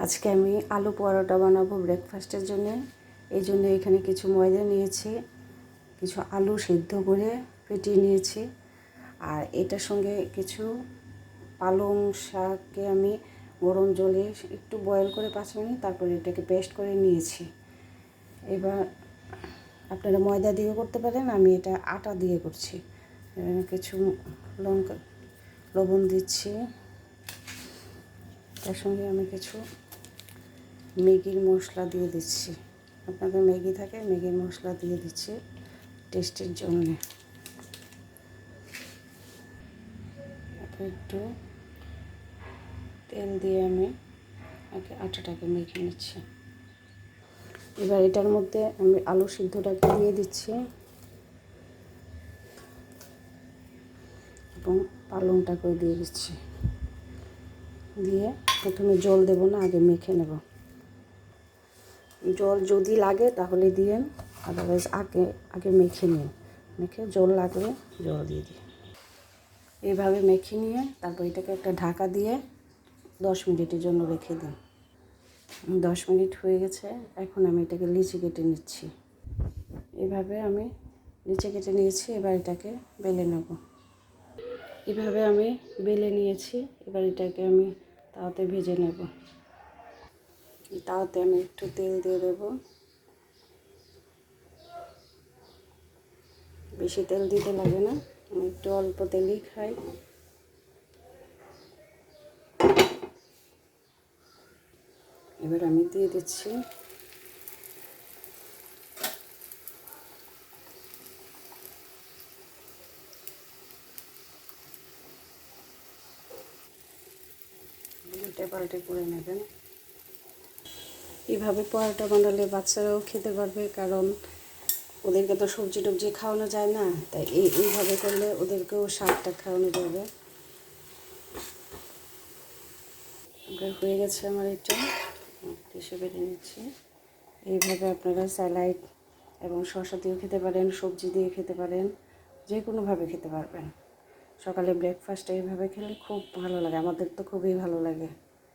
আজকে আমি আলু পরোটা বানাবো ব্রেকফাস্টের জন্য। এই জন্য এখানে কিছু ময়দা নিয়েছি, কিছু আলু সিদ্ধ করে ফেটিয়ে নিয়েছি, আর এটার সঙ্গে কিছু পালং শাককে আমি গরম জলে একটু বয়েল করে 5 মিনিট তারপরে এটাকে পেস্ট করে নিয়েছি। এবার আপনারা ময়দা দিয়েও করতে পারেন, আমি এটা আটা দিয়ে করছি। কিছু লবণ দিচ্ছি, তার সঙ্গে আমি কিছু ম্যাগির মশলা দিয়ে দিচ্ছি। আপনাদের ম্যাগি থাকে, ম্যাগির মশলা দিয়ে দিচ্ছি টেস্টের জন্য। একটু তেল দিয়ে আমি আটাটাকে মেখে নিচ্ছি। এবার এটার মধ্যে আমি আলু সিদ্ধটাকে দিয়ে দিচ্ছি এবং পালংটাকেও দিয়ে দিচ্ছি। দিয়ে প্রথমে জল দেব না, আগে মেখে নেব। জল যদি লাগে তাহলে দিয়েন, আদারওয়াইজ আগে মেখে নিন। মেখে জল লাগলে জল দিয়ে দিই। এইভাবে মেখে নিয়ে তারপর এটাকে একটা ঢাকা দিয়ে 10 মিনিটের জন্য রেখে দিন। 10 মিনিট হয়ে গেছে, এখন আমি এটাকে লিচি কেটে নিচ্ছি। এভাবে আমি লিচি কেটে নিয়েছি, এবার এটাকে বেলে নেব। এভাবে আমি বেলে নিয়েছি, এবার এটাকে আমি তাওয়াতে ভেজে নেব। তাওয়াতে আমি একটু তেল দিয়ে দেব, বেশি তেল দিতে লাগে না, আমি একটু অল্প তেলই খাই। এবার আমি দিয়ে দিচ্ছি পাল্টে করে নেবেন। এইভাবে পরোটা বানালে বাচ্চারাও খেতে পারবে, কারণ ওদেরকে তো সবজি টবজি খাওয়ানো যায় না, তাই এইভাবে করলে ওদেরকেও শাকটা খাওয়ানো যাবে। হয়ে গেছে আমার এটা, টিস্যু বেটে নিচ্ছি। এইভাবে আপনারা স্যালাড এবং শসা দিয়েও খেতে পারেন, সবজি দিয়ে খেতে পারেন, যে কোনোভাবে খেতে পারবেন। সকালে ব্রেকফাস্টে এইভাবে খেলে খুব ভালো লাগে, আমাদের তো খুবই ভালো লাগে।